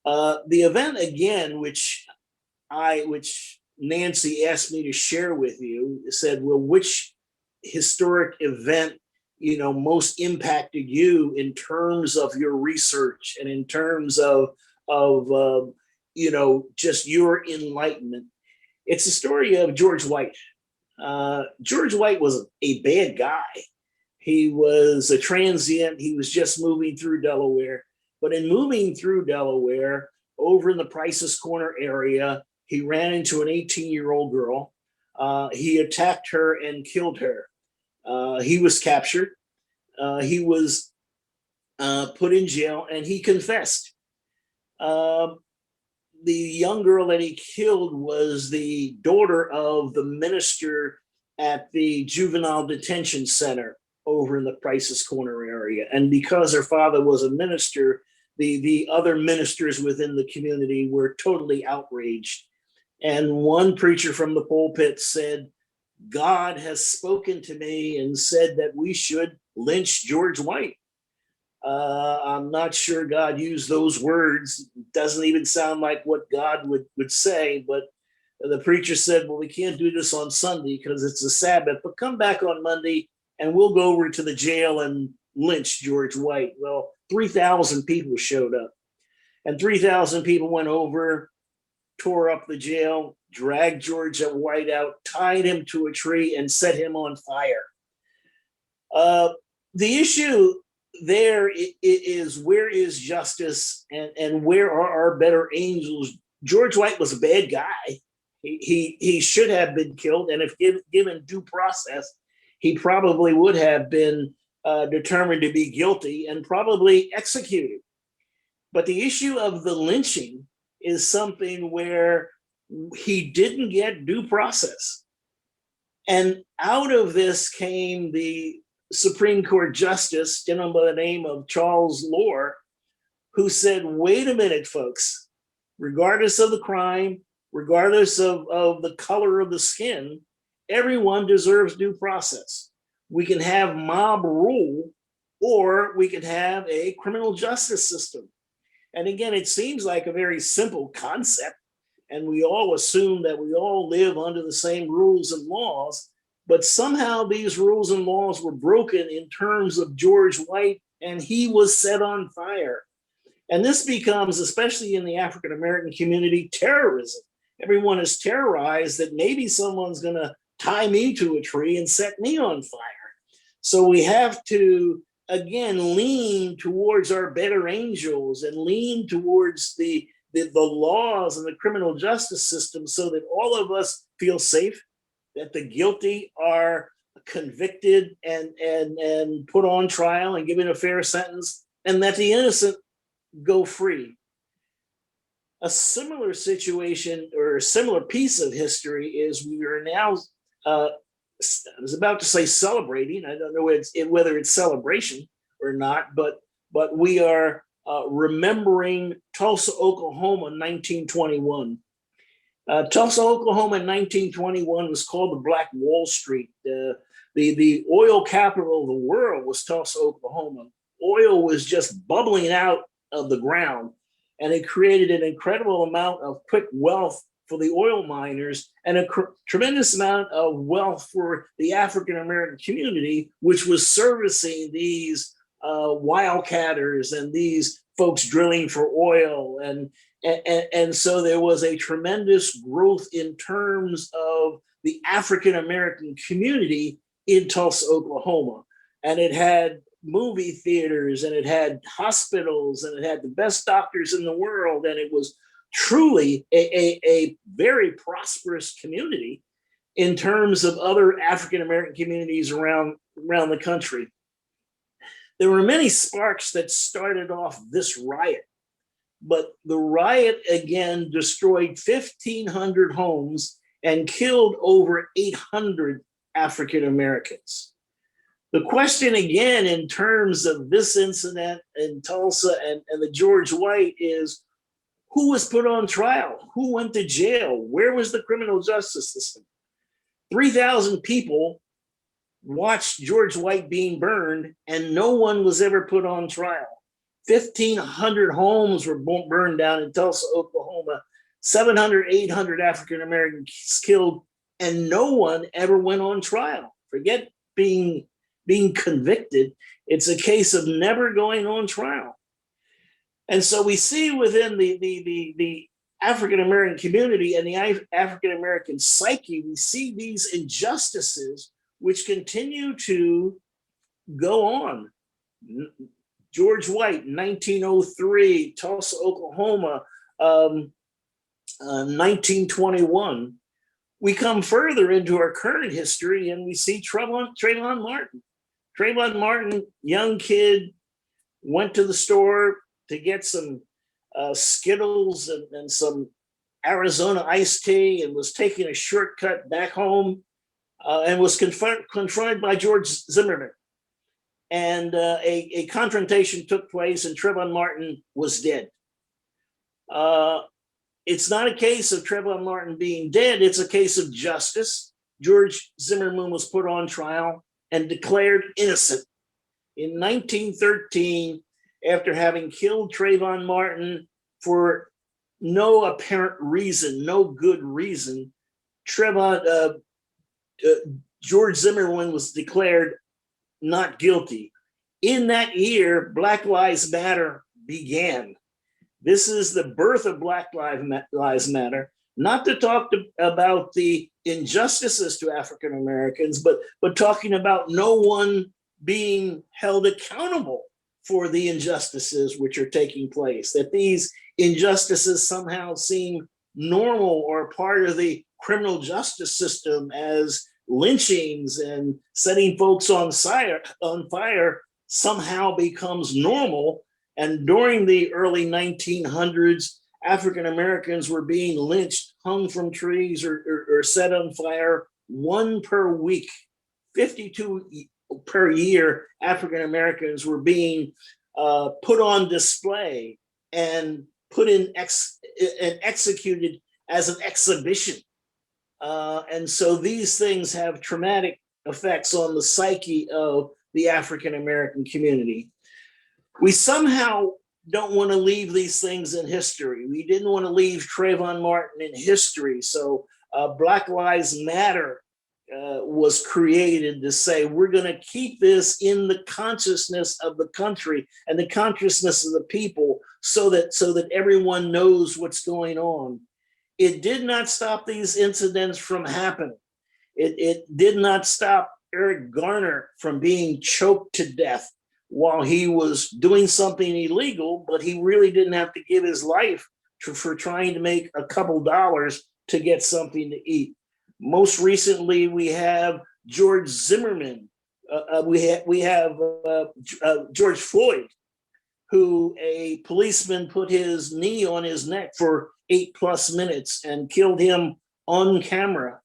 The event again, which Nancy asked me to share with you, said, well, which historic event, most impacted you in terms of your research and in terms of just your enlightenment? It's the story of George White. George White was a bad guy. He was a transient. He was just moving through Delaware. But in moving through Delaware, over in the Price's Corner area, he ran into an 18-year-old girl. He attacked her and killed her. He was captured. He was put in jail, and he confessed. Uh, the young girl that he killed was the daughter of the minister at the juvenile detention center over in the Price's Corner area. And because her father was a minister, the other ministers within the community were totally outraged. And one preacher from the pulpit said, God has spoken to me and said that we should lynch George White. I'm not sure God used those words. It doesn't even sound like what God would say, but the preacher said, well, we can't do this on Sunday because it's a Sabbath, but come back on Monday and we'll go over to the jail and lynch George White. Well, 3,000 people showed up, and 3,000 people went over, tore up the jail, dragged George White out, tied him to a tree, and set him on fire. The issue there is where is justice and where are our better angels? George White was a bad guy. He should have been killed, and if given due process, he probably would have been determined to be guilty and probably executed. But the issue of the lynching is something where he didn't get due process. And out of this came the Supreme Court Justice, gentleman by the name of Charles Lohr, who said, wait a minute, folks, regardless of the crime, regardless of the color of the skin, everyone deserves due process. We can have mob rule, or we can have a criminal justice system. And again, it seems like a very simple concept, and we all assume that we all live under the same rules and laws, but somehow these rules and laws were broken in terms of George White, and he was set on fire. And this becomes, especially in the African American community, terrorism. Everyone is terrorized that maybe someone's going to tie me to a tree and set me on fire. So we have to, again, lean towards our better angels and lean towards the laws and the criminal justice system so that all of us feel safe, that the guilty are convicted and put on trial and given a fair sentence, and that the innocent go free. A similar situation or a similar piece of history is we are now, I was about to say celebrating, I don't know whether it's celebration or not, but we are remembering Tulsa, Oklahoma, 1921. Tulsa, Oklahoma in 1921 was called the Black Wall Street. The oil capital of the world was Tulsa, Oklahoma. Oil was just bubbling out of the ground, and it created an incredible amount of quick wealth for the oil miners and a tremendous amount of wealth for the African American community, which was servicing these wildcatters and these folks drilling for oil. And so there was a tremendous growth in terms of the African American community in Tulsa, Oklahoma. And it had movie theaters, and it had hospitals, and it had the best doctors in the world. And it was truly a very prosperous community in terms of other African American communities around the country. There were many sparks that started off this riot, but the riot again destroyed 1,500 homes and killed over 800 African Americans. The question again, in terms of this incident in Tulsa and the George White, is who was put on trial? Who went to jail? Where was the criminal justice system? 3,000 people watched George White being burned, and no one was ever put on trial. 1,500 homes were burned down in Tulsa, Oklahoma. 700, 800 African Americans killed, and no one ever went on trial. Forget being convicted. It's a case of never going on trial. And so we see within the African American community and the African American psyche, we see these injustices which continue to go on. George White, 1903, Tulsa, Oklahoma, 1921. We come further into our current history and we see Trayvon Martin. Trayvon Martin, young kid, went to the store to get some Skittles and some Arizona iced tea, and was taking a shortcut back home, and was confronted by George Zimmerman. And a confrontation took place, and Trayvon Martin was dead. It's not a case of Trayvon Martin being dead. It's a case of justice. George Zimmerman was put on trial and declared innocent. In 1913, after having killed Trayvon Martin for no apparent reason, no good reason, George Zimmerman was declared not guilty. In that year, Black Lives Matter began. This is the birth of Black Lives Matter, not to talk about the injustices to African Americans, but talking about no one being held accountable for the injustices which are taking place, that these injustices somehow seem normal or part of the criminal justice system, as lynchings and setting folks on fire somehow becomes normal. And during the early 1900s, African Americans were being lynched, hung from trees, or set on fire, one per week. 52 per year, African Americans were being put on display and put in and executed as an exhibition. And so these things have traumatic effects on the psyche of the African American community. We somehow don't want to leave these things in history. We didn't want to leave Trayvon Martin in history. So Black Lives Matter was created to say, we're going to keep this in the consciousness of the country and the consciousness of the people, so that everyone knows what's going on. It did not stop these incidents from happening. It did not stop Eric Garner from being choked to death while he was doing something illegal, but he really didn't have to give his life for trying to make a couple dollars to get something to eat. Most recently, we have George Zimmerman. We have George Floyd, who a policeman put his knee on his neck for 8+ minutes and killed him on camera.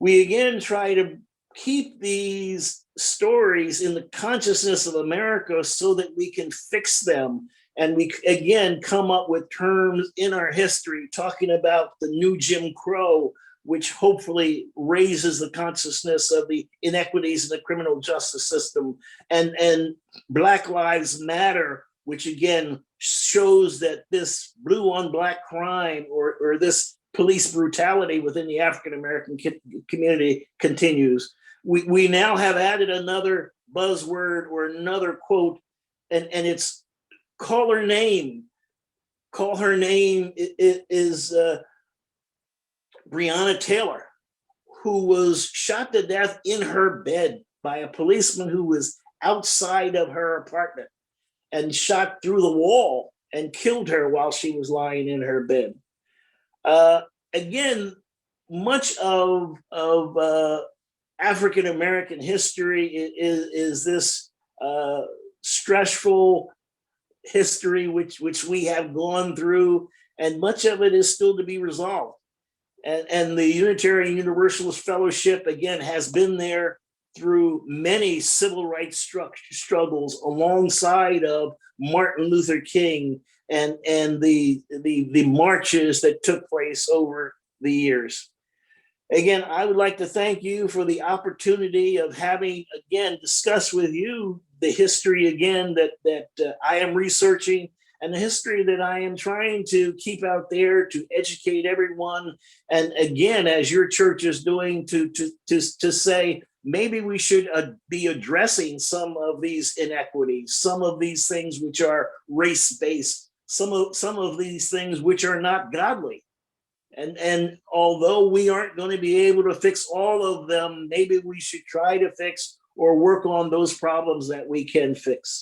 We again try to keep these stories in the consciousness of America so that we can fix them. And we again come up with terms in our history talking about the new Jim Crow, which hopefully raises the consciousness of the inequities in the criminal justice system, and Black Lives Matter, which again shows that this blue on black crime or this police brutality within the African American community continues. We now have added another buzzword or another quote, and it's call her name. Call her name is Breonna Taylor, who was shot to death in her bed by a policeman who was outside of her apartment and shot through the wall and killed her while she was lying in her bed. Again, much of African American history is this stressful history which we have gone through, and much of it is still to be resolved. And the Unitarian Universalist Fellowship, again, has been there through many civil rights struggles alongside of Martin Luther King and the marches that took place over the years. Again, I would like to thank you for the opportunity of having, again, discussed with you the history again that I am researching, and the history that I am trying to keep out there to educate everyone. And again, as your church is doing, to say maybe we should be addressing some of these inequities, some of these things which are race based, some of these things which are not godly. And although we aren't going to be able to fix all of them, maybe we should try to fix or work on those problems that we can fix.